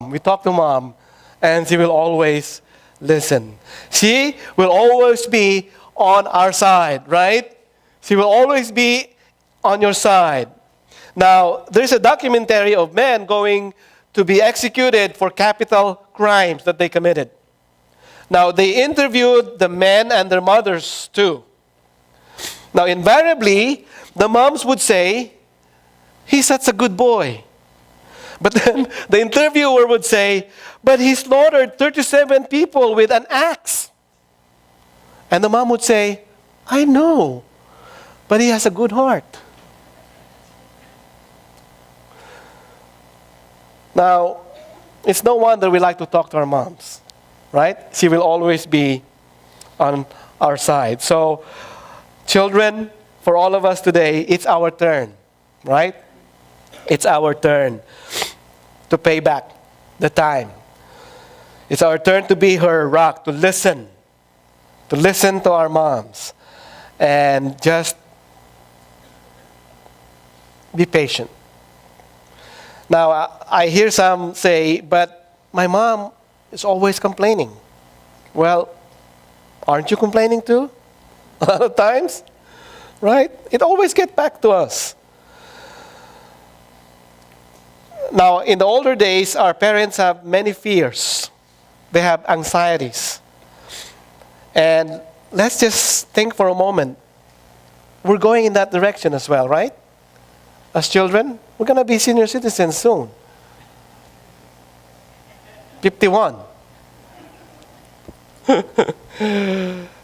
We talk to mom, and she will always listen. She will always be on our side, right? She will always be on your side. Now, there's a documentary of men going to be executed for capital crimes that they committed. Now, they interviewed the men and their mothers too. Now, invariably, the moms would say, "He's such a good boy." But then the interviewer would say, "But he slaughtered 37 people with an axe." And the mom would say, "I know, but he has a good heart." Now, it's no wonder we like to talk to our moms, right? She will always be on our side. So, children, for all of us today, it's our turn, right? It's our turn to pay back the time. It's our turn to be her rock, to listen to our moms, and just be patient. Now, I hear some say, "But my mom is always complaining." Well, aren't you complaining too? A lot of times, right? It always gets back to us. Now, in the older days, our parents have many fears. They have anxieties. And let's just think for a moment. We're going in that direction as well, right? As children, we're going to be senior citizens soon. 51.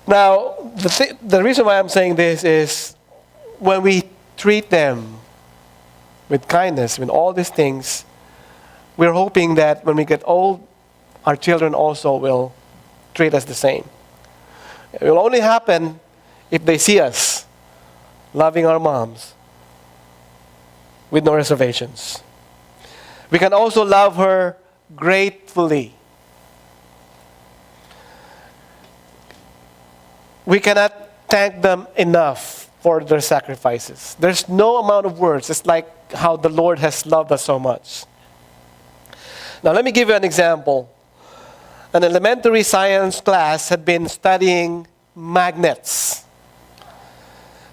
Now, the reason why I'm saying this is when we treat them with kindness, with all these things, we're hoping that when we get old, our children also will treat us the same. It will only happen if they see us loving our moms with no reservations. We can also love her gratefully. We cannot thank them enough for their sacrifices. There's no amount of words. It's like how the Lord has loved us so much. Now, let me give you an example. An elementary science class had been studying magnets.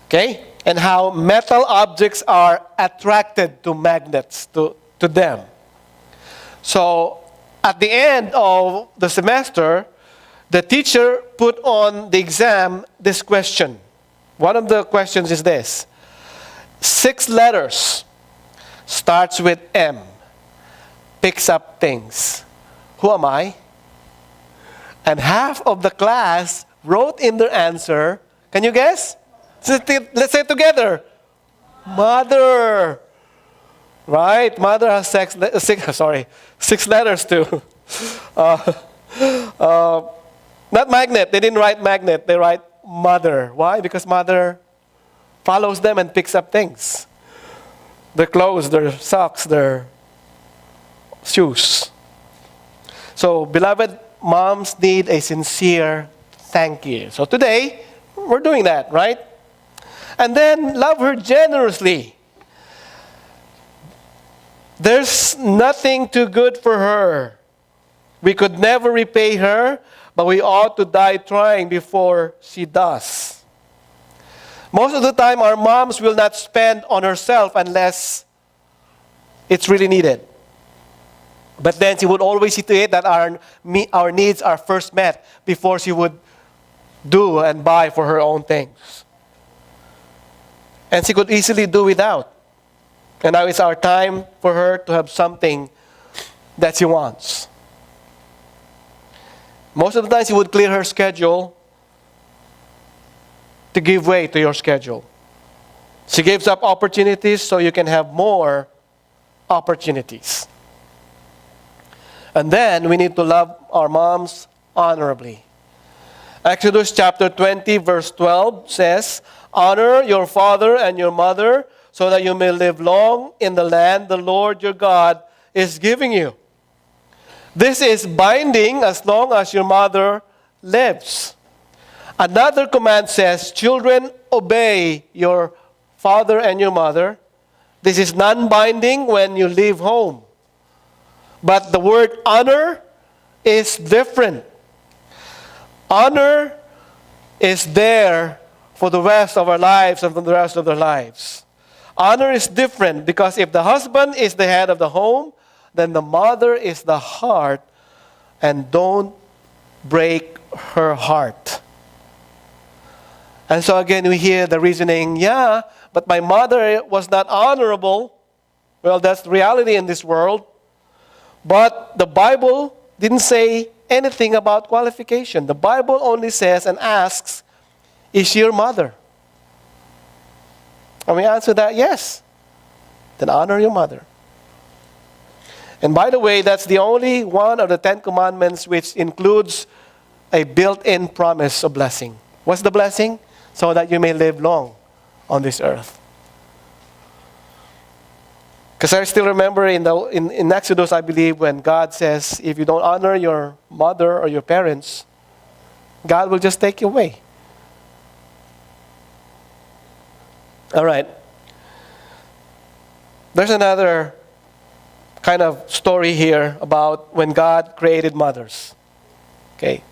Okay? And how metal objects are attracted to magnets, to them. So, at the end of the semester, the teacher put on the exam this question. One of the questions is this: 6 letters, starts with M, picks up things. Who am I? And half of the class wrote in their answer, can you guess? Let's say it together. Mother. Right? Mother has 6 letters too. Not magnet. They didn't write magnet. They write mother. Why? Because mother follows them and picks up things. Their clothes, their socks, their shoes. So, beloved, moms need a sincere thank you. So today, we're doing that, right? And then, love her generously. There's nothing too good for her. We could never repay her, but we ought to die trying before she does. Most of the time, our moms will not spend on herself unless it's really needed. But then she would always see to it that our needs are first met before she would do and buy for her own things. And she could easily do without. And now it's our time for her to have something that she wants. Most of the time she would clear her schedule to give way to your schedule. She gives up opportunities so you can have more opportunities. And then we need to love our moms honorably. Exodus chapter 20 verse 12 says, "Honor your father and your mother so that you may live long in the land the Lord your God is giving you." This is binding as long as your mother lives. Another command says, "Children, obey your father and your mother." This is non-binding when you leave home. But the word honor is different. Honor is there for the rest of our lives and for the rest of their lives. Honor is different because if the husband is the head of the home, then the mother is the heart, and don't break her heart. And so again, we hear the reasoning, yeah, but my mother was not honorable. Well, that's the reality in this world. But the Bible didn't say anything about qualification. The Bible only says and asks, is she your mother? And we answer that, yes. Then honor your mother. And by the way, that's the only one of the 10 commandments which includes a built-in promise of blessing. What's the blessing? So that you may live long on this earth. Because I still remember in Exodus, I believe, when God says, if you don't honor your mother or your parents, God will just take you away. All right. There's another kind of story here about when God created mothers. Okay?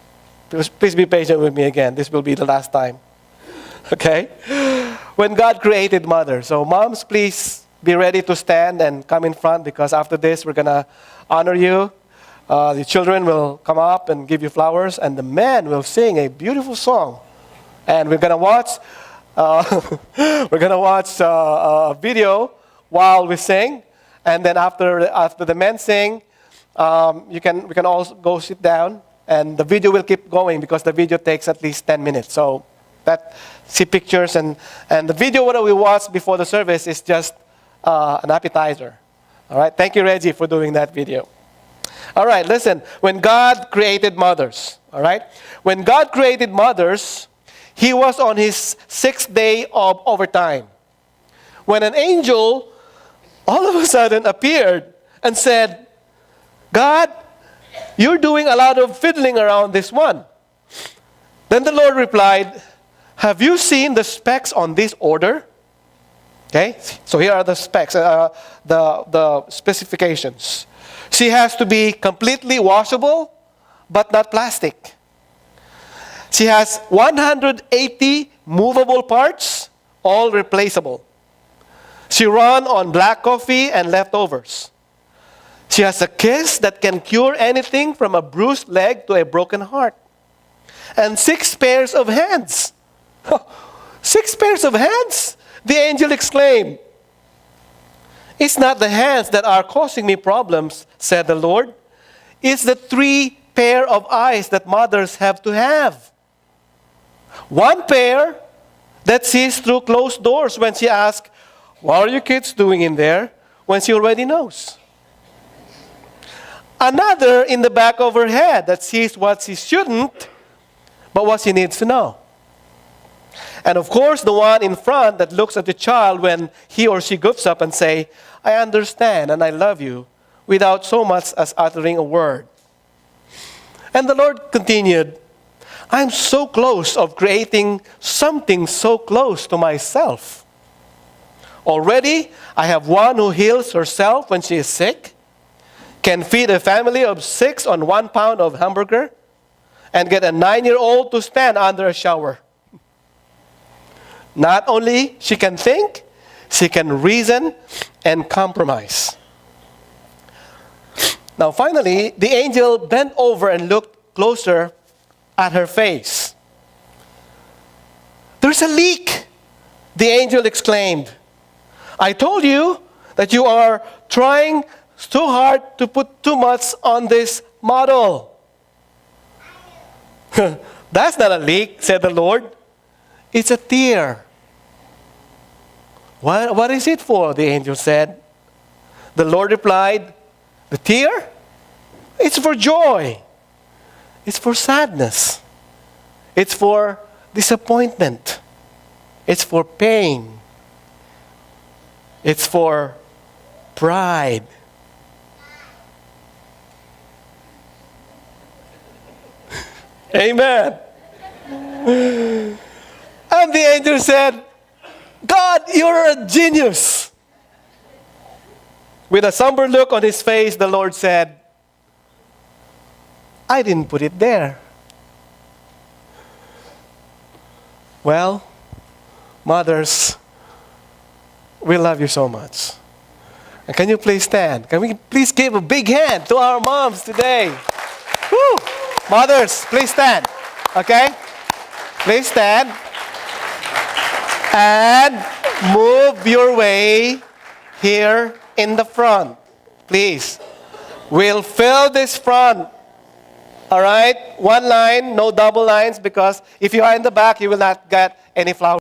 Please be patient with me again. This will be the last time. Okay? When God created mothers. So moms, please be ready to stand and come in front because after this we're going to honor you. The children will come up and give you flowers and the men will sing a beautiful song. And we're going to watch a video while we sing. And then after the men sing, we can all go sit down. And the video will keep going because the video takes at least 10 minutes. So see pictures. And the video that we watched before the service is just an appetizer. All right. Thank you, Reggie, for doing that video. All right. Listen. When God created mothers. All right. When God created mothers, He was on His 6th day of overtime. When an angel all of a sudden appeared and said, God, you're doing a lot of fiddling around this one. Then the Lord replied, have you seen the specs on this order? Okay, so here are the specs, the specifications. She has to be completely washable, but not plastic. She has 180 movable parts, all replaceable. She runs on black coffee and leftovers. She has a kiss that can cure anything from a bruised leg to a broken heart. And 6 pairs of hands. 6 pairs of hands? The angel exclaimed. It's not the hands that are causing me problems, said the Lord. It's the 3 pair of eyes that mothers have to have. 1 pair that sees through closed doors when she asks, what are you kids doing in there? When she already knows. Another in the back of her head that sees what she shouldn't, but what she needs to know. And of course, the one in front that looks at the child when he or she goofs up and say, I understand and I love you, without so much as uttering a word. And the Lord continued, I'm so close of creating something so close to myself. Already, I have one who heals herself when she is sick, can feed a family of 6 on 1 pound of hamburger, and get a 9-year-old to stand under a shower. Not only she can think, she can reason and compromise. Now finally, the angel bent over and looked closer at her face. There's a leak, the angel exclaimed. I told you that you are trying too hard to put too much on this model. That's not a leak, said the Lord. It's a tear. What is it for? The angel said. The Lord replied, the tear? It's for joy. It's for sadness. It's for disappointment. It's for pain. It's for pride. Amen. And the angel said, God, you're a genius. With a somber look on his face, the Lord said, I didn't put it there. Well, mothers, we love you so much. And can you please stand? Can we please give a big hand to our moms today? Woo! Mothers, please stand. Okay? Please stand. And move your way here in the front. Please. We'll fill this front. All right? One line, no double lines, because if you are in the back, you will not get any flowers.